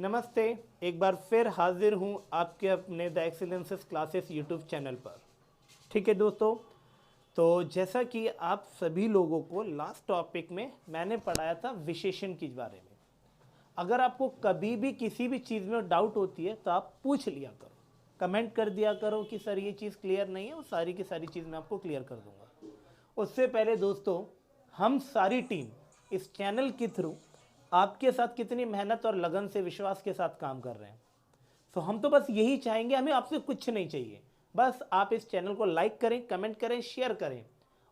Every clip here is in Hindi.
नमस्ते। एक बार फिर हाजिर हूँ आपके अपने द एक्सीलेंसेस क्लासेस यूट्यूब चैनल पर। ठीक है दोस्तों, तो जैसा कि आप सभी लोगों को लास्ट टॉपिक में मैंने पढ़ाया था विशेषण के बारे में। अगर आपको कभी भी किसी भी चीज़ में डाउट होती है तो आप पूछ लिया करो, कमेंट कर दिया करो कि सर ये चीज़ क्लियर नहीं है, वो सारी की सारी चीज़ मैं आपको क्लियर कर दूंगा। उससे पहले दोस्तों, हम सारी टीम इस चैनल के थ्रू आपके साथ कितनी मेहनत और लगन से विश्वास के साथ काम कर रहे हैं। तो हम तो बस यही चाहेंगे, हमें आपसे कुछ नहीं चाहिए, बस आप इस चैनल को लाइक करें, कमेंट करें, शेयर करें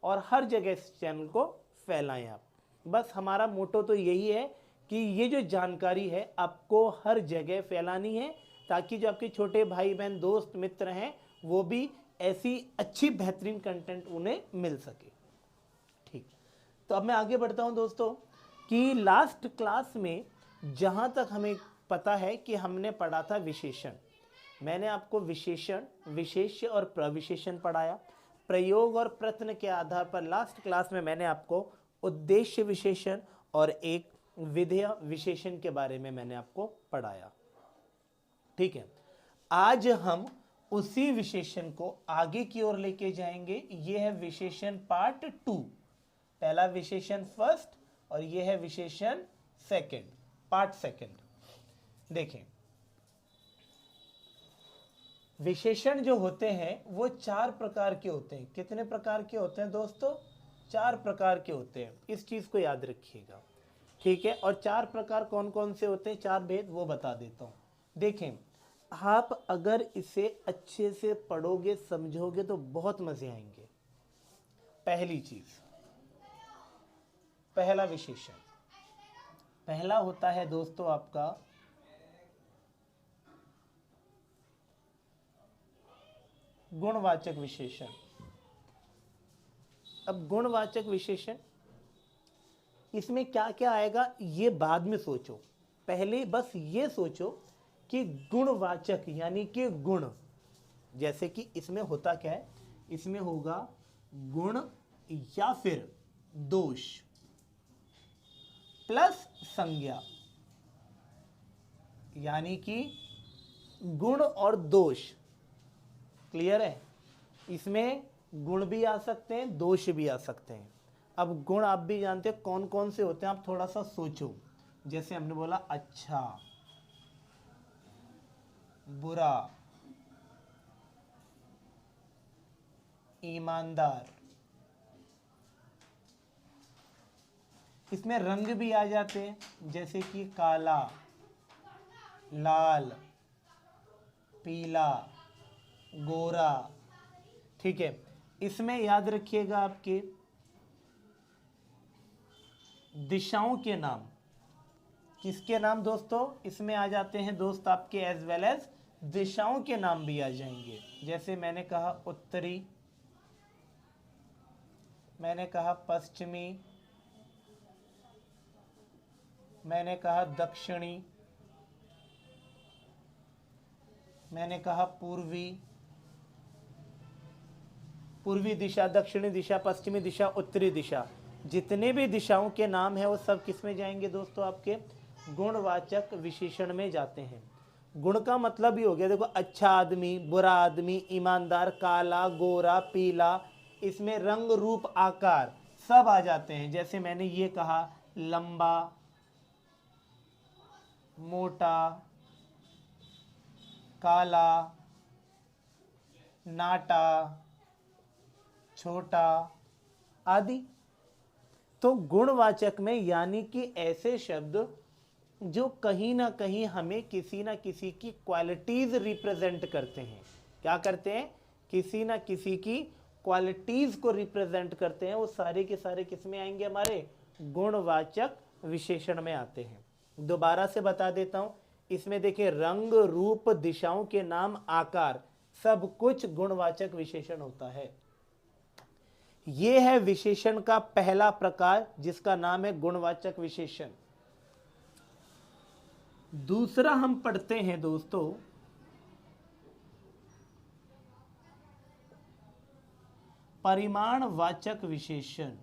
और हर जगह इस चैनल को फैलाएं आप। बस हमारा मोटो तो यही है कि ये जो जानकारी है आपको हर जगह फैलानी है, ताकि जो आपके छोटे भाई बहन दोस्त मित्र हैं वो भी ऐसी अच्छी बेहतरीन कंटेंट उन्हें मिल सके। ठीक, तो अब मैं आगे बढ़ता हूं दोस्तों कि लास्ट क्लास में जहां तक हमें पता है कि हमने पढ़ा था विशेषण। मैंने आपको विशेषण, विशेष्य और प्रविशेषण पढ़ाया। प्रयोग और प्रश्न के आधार पर लास्ट क्लास में मैंने आपको उद्देश्य विशेषण और एक विधेय विशेषण के बारे में मैंने आपको पढ़ाया। ठीक है, आज हम उसी विशेषण को आगे की ओर लेके जाएंगे। यह है विशेषण पार्ट 2। पहला विशेषण फर्स्ट और यह है विशेषण सेकंड, पार्ट सेकंड। देखें, विशेषण जो होते हैं वो 4 प्रकार के होते हैं। कितने प्रकार के होते हैं दोस्तों? 4 प्रकार के होते हैं, इस चीज को याद रखिएगा। ठीक है, और 4 प्रकार कौन कौन से होते हैं, 4 भेद वो बता देता हूं। देखें, आप अगर इसे अच्छे से पढ़ोगे, समझोगे तो बहुत मजे आएंगे। पहली चीज, पहला विशेषण, पहला होता है दोस्तों आपका गुणवाचक विशेषण। अब गुणवाचक विशेषण, इसमें क्या क्या आएगा ये बाद में सोचो, पहले बस ये सोचो कि गुणवाचक यानी कि गुण, जैसे कि इसमें होता क्या है, इसमें होगा गुण या फिर दोष प्लस संज्ञा, यानी कि गुण और दोष। क्लियर है? इसमें गुण भी आ सकते हैं, दोष भी आ सकते हैं। अब गुण आप भी जानते हैं कौन कौन से होते हैं, आप थोड़ा सा सोचो। जैसे हमने बोला अच्छा, बुरा, ईमानदार। इसमें रंग भी आ जाते हैं, जैसे कि काला, लाल, पीला, गोरा। ठीक है, इसमें याद रखिएगा आपके दिशाओं के नाम। किसके नाम दोस्तों? इसमें आ जाते हैं दोस्त आपके एज वेल एज दिशाओं के नाम भी आ जाएंगे। जैसे मैंने कहा उत्तरी, मैंने कहा पश्चिमी, मैंने कहा दक्षिणी, मैंने कहा पूर्वी, पूर्वी दिशा, दक्षिणी दिशा, पश्चिमी दिशा, उत्तरी दिशा। जितने भी दिशाओं के नाम हैं वो सब किस में जाएंगे दोस्तों? आपके गुणवाचक विशेषण में जाते हैं। गुण का मतलब ही हो गया, देखो, अच्छा आदमी, बुरा आदमी, ईमानदार, काला, गोरा, पीला। इसमें रंग, रूप, आकार सब आ जाते हैं। जैसे मैंने ये कहा लंबा, मोटा, काला, नाटा, छोटा आदि। तो गुणवाचक में यानी कि ऐसे शब्द जो कहीं ना कहीं हमें किसी ना किसी की क्वालिटीज रिप्रेजेंट करते हैं। क्या करते हैं? किसी ना किसी की क्वालिटीज को रिप्रेजेंट करते हैं। वो सारे के सारे किस में आएंगे? हमारे गुणवाचक विशेषण में आते हैं। दोबारा से बता देता हूं, इसमें देखिए रंग, रूप, दिशाओं के नाम, आकार, सब कुछ गुणवाचक विशेषण होता है। यह है विशेषण का पहला प्रकार, जिसका नाम है गुणवाचक विशेषण। दूसरा हम पढ़ते हैं दोस्तों परिमाणवाचक विशेषण।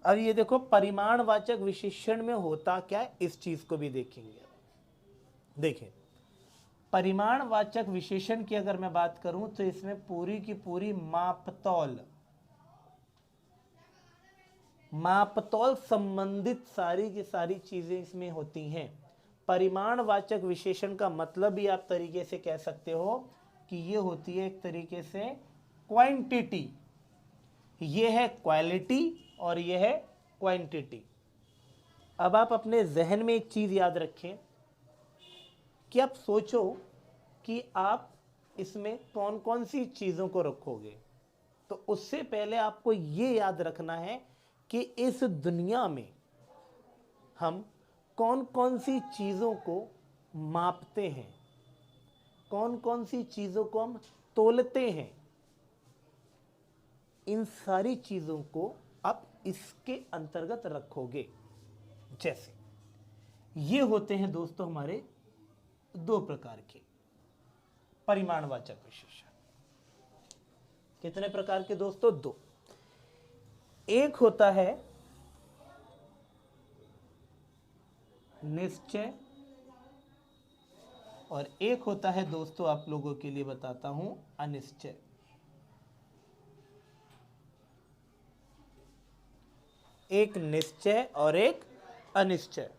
अब ये देखो परिमाणवाचक विशेषण में होता क्या है, इस चीज को भी देखेंगे। देखें, परिमाणवाचक विशेषण की अगर मैं बात करूं तो इसमें पूरी की पूरी मापतौल संबंधित सारी की सारी चीजें इसमें होती हैं। परिमाणवाचक विशेषण का मतलब भी आप तरीके से कह सकते हो कि ये होती है एक तरीके से क्वांटिटी। ये है क्वालिटी और ये है क्वांटिटी। अब आप अपने जहन में एक चीज याद रखें कि आप सोचो कि आप इसमें कौन कौन सी चीजों को रखोगे। तो उससे पहले आपको ये याद रखना है कि इस दुनिया में हम कौन कौन सी चीजों को मापते हैं, कौन कौन सी चीजों को हम तोलते हैं। इन सारी चीजों को आप इसके अंतर्गत रखोगे। जैसे ये होते हैं दोस्तों हमारे दो प्रकार के परिमाणवाचक विशेषण। कितने प्रकार के दोस्तों? दो। एक होता है निश्चय और एक होता है दोस्तों, आप लोगों के लिए बताता हूं, अनिश्चय। एक निश्चय और एक अनिश्चय।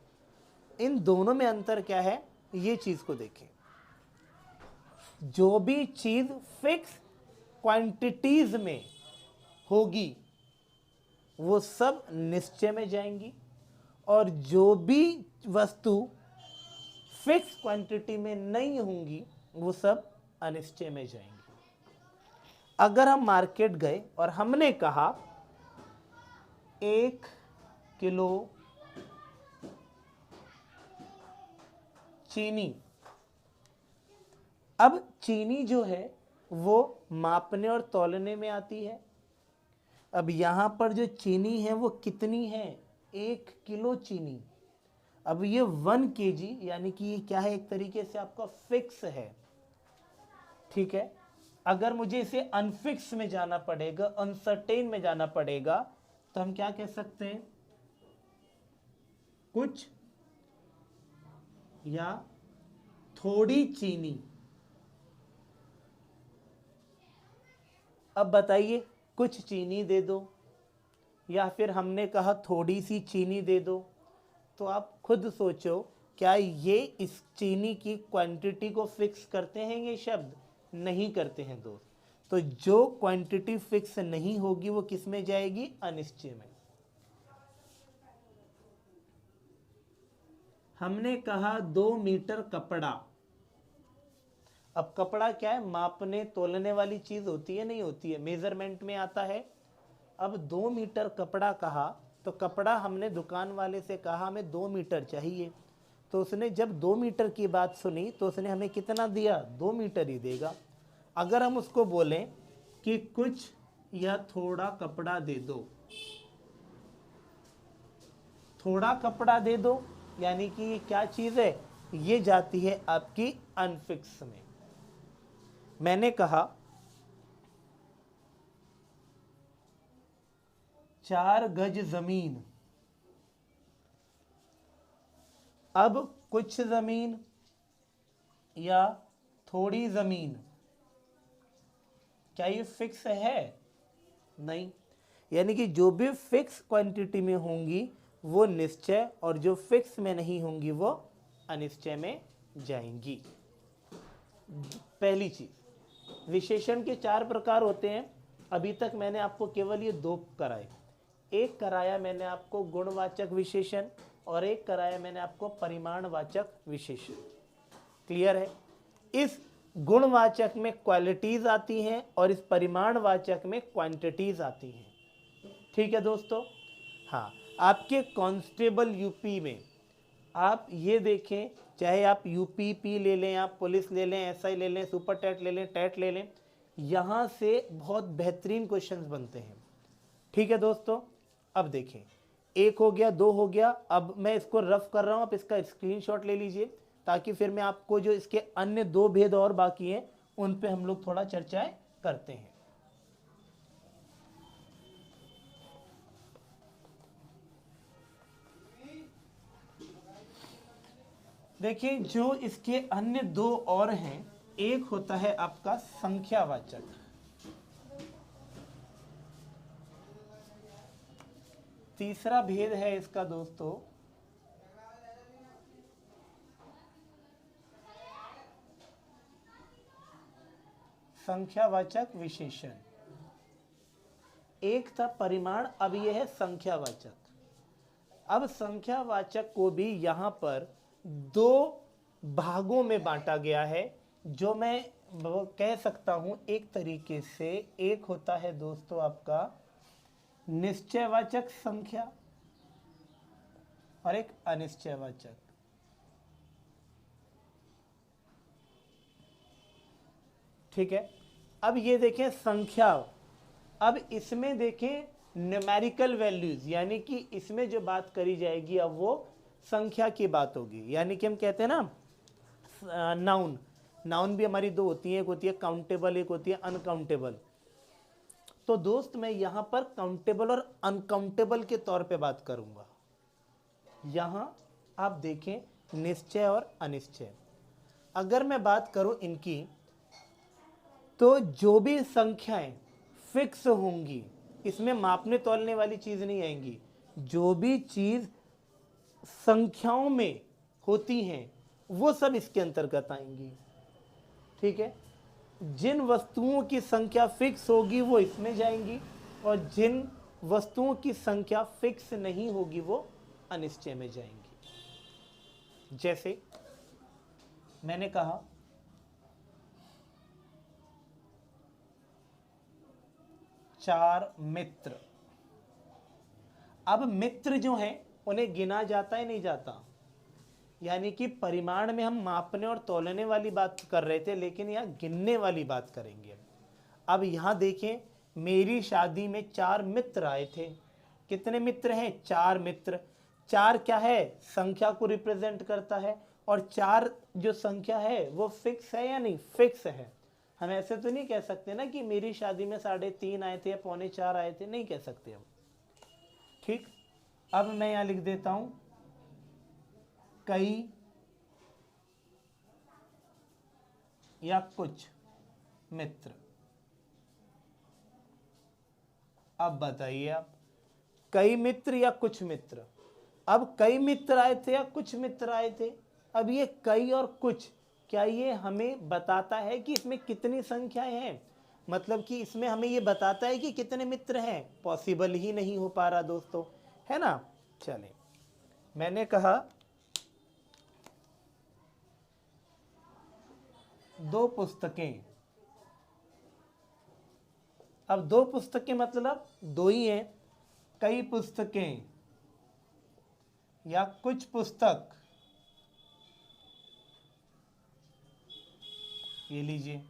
इन दोनों में अंतर क्या है, ये चीज को देखें। जो भी चीज फिक्स क्वांटिटीज में होगी वो सब निश्चय में जाएंगी, और जो भी वस्तु फिक्स क्वांटिटी में नहीं होंगी वो सब अनिश्चय में जाएंगी। अगर हम मार्केट गए और हमने कहा 1 किलो चीनी, अब चीनी जो है वो मापने और तौलने में आती है। अब यहां पर जो चीनी है वो कितनी है, 1 किलो चीनी। अब ये 1 kg यानी कि ये क्या है, एक तरीके से आपका फिक्स है, ठीक है। अगर मुझे इसे अनफिक्स में जाना पड़ेगा, अनसर्टेन में जाना पड़ेगा, तो हम क्या कह सकते हैं, कुछ या थोड़ी चीनी। अब बताइए, कुछ चीनी दे दो या फिर हमने कहा थोड़ी सी चीनी दे दो, तो आप खुद सोचो क्या ये इस चीनी की क्वांटिटी को फिक्स करते हैं ये शब्द? नहीं करते हैं दोस्त। तो जो क्वांटिटी फिक्स नहीं होगी वो किस में जाएगी, अनिश्चय में। हमने कहा 2 मीटर कपड़ा। अब कपड़ा क्या है, मापने तोलने वाली चीज होती है, नहीं होती है, मेजरमेंट में आता है। अब 2 मीटर कपड़ा कहा तो कपड़ा हमने दुकान वाले से कहा हमें 2 मीटर चाहिए, तो उसने जब 2 मीटर की बात सुनी तो उसने हमें कितना दिया, 2 मीटर ही देगा। अगर हम उसको बोलें कि कुछ या थोड़ा कपड़ा दे दो, थोड़ा कपड़ा दे दो यानी कि ये क्या चीज है, ये जाती है आपकी अनफिक्स में। मैंने कहा 4 गज जमीन। अब कुछ जमीन या थोड़ी जमीन, क्या ये फिक्स है? नहीं। यानी कि जो भी फिक्स क्वांटिटी में होंगी वो निश्चय, और जो फिक्स में नहीं होंगी वो अनिश्चय में जाएंगी। पहली चीज, विशेषण के 4 प्रकार होते हैं। अभी तक मैंने आपको केवल ये 2 कराए। एक कराया मैंने आपको गुणवाचक विशेषण और एक कराया मैंने आपको परिमाणवाचक विशेषण। क्लियर है? इस गुणवाचक में क्वालिटीज आती हैं और इस परिमाणवाचक में क्वांटिटीज आती हैं। ठीक है दोस्तों? हाँ, आपके कांस्टेबल यूपी में आप ये देखें, चाहे आप यूपीपी ले लें, आप पुलिस ले लें, एसआई ले लें, सुपर टेट ले लें, टेट ले लें, यहाँ से बहुत बेहतरीन क्वेश्चंस बनते हैं। ठीक है दोस्तों? अब देखें, 1 हो गया, 2 हो गया। अब मैं इसको रफ कर रहा हूँ, आप इसका स्क्रीनशॉट ले लीजिए ताकि फिर मैं आपको जो इसके अन्य 2 भेद और बाकी हैं उन पे हम लोग थोड़ा चर्चाएं करते हैं। देखिए जो इसके अन्य दो और हैं, एक होता है आपका संख्यावाचक, तीसरा भेद है इसका दोस्तों संख्यावाचक विशेषण। एक था परिमाण, अब यह है संख्यावाचक। अब संख्यावाचक को भी यहां पर दो भागों में बांटा गया है, जो मैं कह सकता हूं एक तरीके से। एक होता है दोस्तों आपका निश्चयवाचक संख्या और एक अनिश्चयवाचक। ठीक है, अब ये देखें संख्या, अब इसमें देखें न्यूमेरिकल वैल्यूज, यानी कि इसमें जो बात करी जाएगी अब वो संख्या की बात होगी। यानी कि हम कहते हैं ना नाउन, नाउन भी हमारी दो होती है, एक होती है काउंटेबल, एक होती है अनकाउंटेबल। तो दोस्त मैं यहां पर काउंटेबल और अनकाउंटेबल के तौर पे बात करूंगा। यहां आप देखें निश्चय और अनिश्चय। अगर मैं बात करूं इनकी, तो जो भी संख्याएं फिक्स होंगी, इसमें मापने तोलने वाली चीज नहीं आएंगी। जो भी चीज संख्याओं में होती हैं वो सब इसके अंतर्गत आएंगी। ठीक है, जिन वस्तुओं की संख्या फिक्स होगी वो इसमें जाएंगी, और जिन वस्तुओं की संख्या फिक्स नहीं होगी वो अनिश्चय में जाएंगी। जैसे मैंने कहा 4 मित्र। अब मित्र जो हैं उन्हें गिना जाता है नहीं जाता, यानी कि परिमाण में हम मापने और तौलने वाली बात कर रहे थे, लेकिन यहाँ गिनने वाली बात करेंगे। अब यहाँ देखें मेरी शादी में 4 मित्र आए थे। कितने मित्र हैं? 4 मित्र। 4 क्या है? संख्या को रिप्रेजेंट करता है, और 4 जो संख्या है वो फिक्स है या नहीं? फिक्स है। हम ऐसे तो नहीं कह सकते ना कि मेरी शादी में 3.5 आए थे या 3.25 आए थे, नहीं कह सकते हम। ठीक, अब मैं यहां लिख देता हूं कई या कुछ मित्र। अब बताइए आप, कई मित्र या कुछ मित्र? अब कई मित्र आए थे या कुछ मित्र आए थे? अब ये कई और कुछ, क्या ये हमें बताता है कि इसमें कितनी संख्याएं हैं? मतलब कि इसमें हमें ये बताता है कि कितने मित्र हैं? पॉसिबल ही नहीं हो पा रहा दोस्तों, है ना। चलें, मैंने कहा 2 पुस्तकें। अब 2 पुस्तकें मतलब 2 ही हैं। कई पुस्तकें या कुछ पुस्तक, ये लीजिए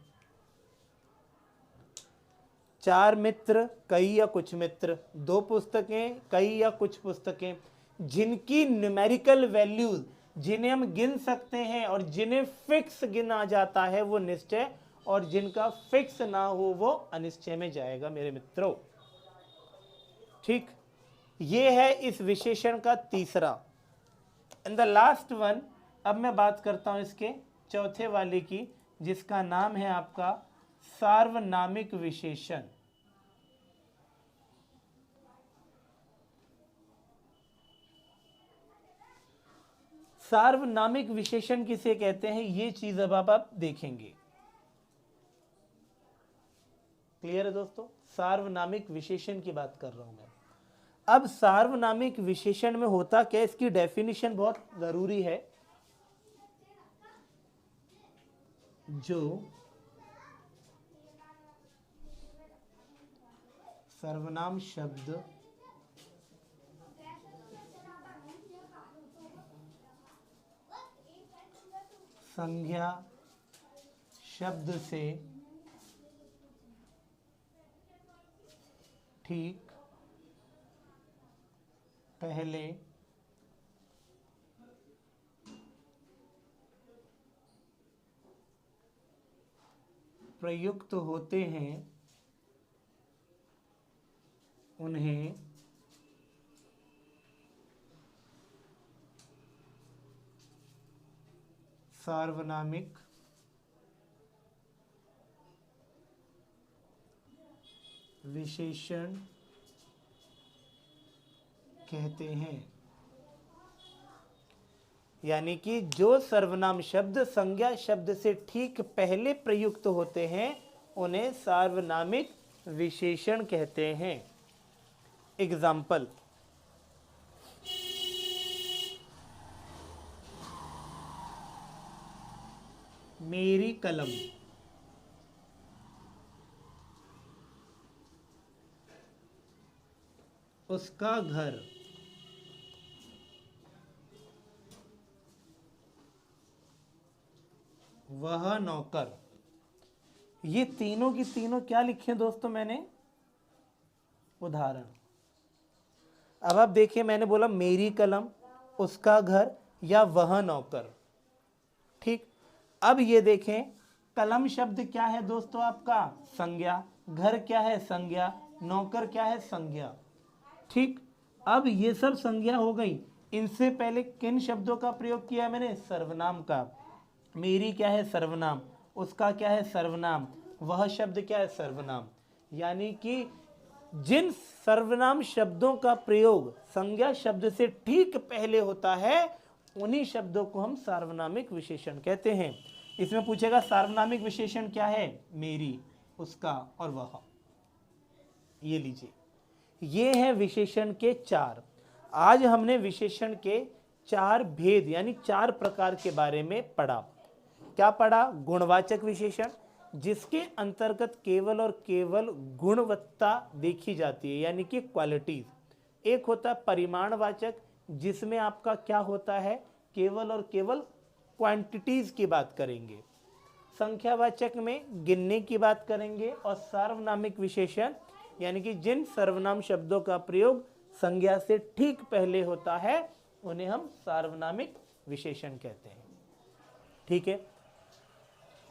4 मित्र, कई या कुछ मित्र, 2 पुस्तकें, कई या कुछ पुस्तकें, जिनकी न्यूमेरिकल वैल्यूज, जिन्हें हम गिन सकते हैं और जिन्हें फिक्स गिना जाता है वो निश्चय, और जिनका फिक्स ना हो वो अनिश्चय में जाएगा मेरे मित्रों। ठीक, ये है इस विशेषण का तीसरा। एंड द लास्ट वन, अब मैं बात करता हूं इसके चौथे वाले की, जिसका नाम है आपका सार्वनामिक विशेषण। सार्वनामिक विशेषण किसे कहते हैं, ये चीज अब आप देखेंगे। क्लियर है दोस्तों? सार्वनामिक विशेषण की बात कर रहा हूं मैं। अब सार्वनामिक विशेषण में होता क्या, इसकी डेफिनेशन बहुत जरूरी है। जो सर्वनाम शब्द संज्ञा शब्द से ठीक पहले प्रयुक्त होते हैं उन्हें सार्वनामिक विशेषण कहते हैं। यानी कि जो सर्वनाम शब्द संज्ञा शब्द से ठीक पहले प्रयुक्त होते हैं उन्हें सार्वनामिक विशेषण कहते हैं। एग्जाम्पल, मेरी कलम, उसका घर, वह नौकर। ये तीनों की तीनों क्या लिखे दोस्तों मैंने? उदाहरण। अब आप देखिए, मैंने बोला मेरी कलम, उसका घर या वह नौकर। ठीक, अब ये देखें, कलम शब्द क्या है दोस्तों आपका? संज्ञा। घर क्या है? संज्ञा। नौकर क्या है? संज्ञा। ठीक, अब ये सब संज्ञा हो गई। इनसे पहले किन शब्दों का प्रयोग किया मैंने? सर्वनाम का। मेरी क्या है? सर्वनाम। उसका क्या है? सर्वनाम। वह शब्द क्या है? सर्वनाम। यानी कि जिन सर्वनाम शब्दों का प्रयोग संज्ञा शब्द से ठीक पहले होता है उन्हीं शब्दों को हम सार्वनामिक विशेषण कहते हैं। इसमें पूछेगा सार्वनामिक विशेषण क्या है? मेरी, उसका और वह। ये लीजिए, ये है विशेषण के चार। आज हमने विशेषण के चार भेद यानी चार प्रकार के बारे में पढ़ा। क्या पढ़ा? गुणवाचक विशेषण, जिसके अंतर्गत केवल और केवल गुणवत्ता देखी जाती है यानी कि क्वालिटीज। एक होता है परिमाणवाचक, जिसमें आपका क्या होता है? केवल और केवल क्वांटिटीज की बात करेंगे। संख्यावाचक में गिनने की बात करेंगे। और सार्वनामिक विशेषण यानी कि जिन सर्वनाम शब्दों का प्रयोग संज्ञा से ठीक पहले होता है उन्हें हम सार्वनामिक विशेषण कहते हैं। ठीक है,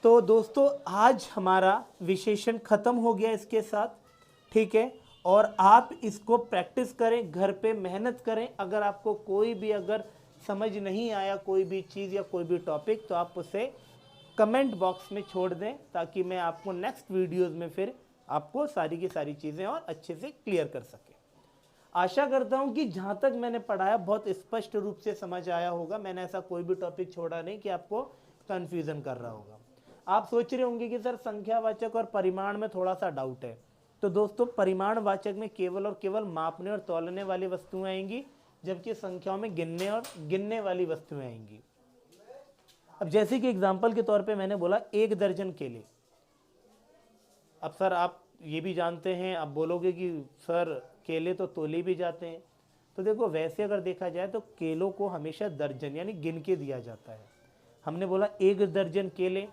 तो दोस्तों आज हमारा विशेषण खत्म हो गया इसके साथ। ठीक है, और आप इसको प्रैक्टिस करें, घर पे मेहनत करें। अगर आपको कोई भी अगर समझ नहीं आया कोई भी चीज़ या कोई भी टॉपिक, तो आप उसे कमेंट बॉक्स में छोड़ दें, ताकि मैं आपको नेक्स्ट वीडियोज़ में फिर आपको सारी की सारी चीज़ें और अच्छे से क्लियर कर सके। आशा करता हूँ कि जहाँ तक मैंने पढ़ाया बहुत स्पष्ट रूप से समझ आया होगा। मैंने ऐसा कोई भी टॉपिक छोड़ा नहीं कि आपको कन्फ्यूज़न कर रहा होगा। आप सोच रहे होंगे कि सर संख्यावाचक और परिमाण में थोड़ा सा डाउट है। तो दोस्तों परिमाणवाचक में केवल और केवल मापने और तौलने वाली वस्तुएं आएंगी, जबकि संख्याओं में गिनने और गिनने वाली वस्तुएं आएंगी। अब जैसे कि एग्जाम्पल के तौर पे मैंने बोला 1 दर्जन केले। अब सर आप ये भी जानते हैं, आप बोलोगे कि सर केले तो तोले भी जाते हैं। तो देखो वैसे अगर देखा जाए तो केलों को हमेशा दर्जन यानी गिन के दिया जाता है। हमने बोला 1 दर्जन केले,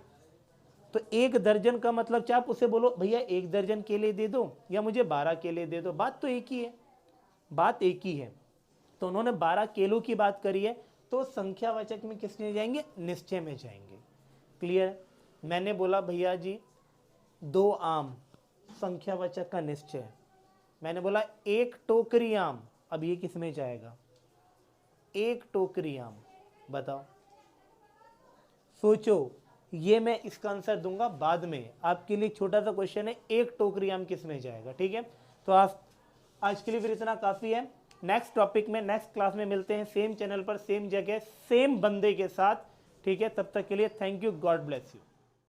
तो 1 दर्जन का मतलब क्या आप उसे बोलो भैया 1 दर्जन केले दे दो या मुझे 12 केले दे दो, बात तो एक ही है, बात एक ही है। तो उन्होंने 12 केलों की बात करी है, तो संख्यावाचक में किस में जाएंगे? निश्चय में जाएंगे। क्लियर? मैंने बोला भैया जी 2 आम, संख्यावाचक का निश्चय। मैंने बोला 1 टोकरी आम, अब ये किस में जाएगा? 1 टोकरी आम। बताओ, सोचो, ये मैं इसका आंसर दूंगा बाद में। आपके लिए छोटा सा क्वेश्चन है, 1 टोकरी आम किस में जाएगा? ठीक है, तो आज के लिए फिर इतना काफ़ी है। नेक्स्ट टॉपिक में नेक्स्ट क्लास में मिलते हैं, सेम चैनल पर, सेम जगह, सेम बंदे के साथ। ठीक है, तब तक के लिए thank you, God bless you.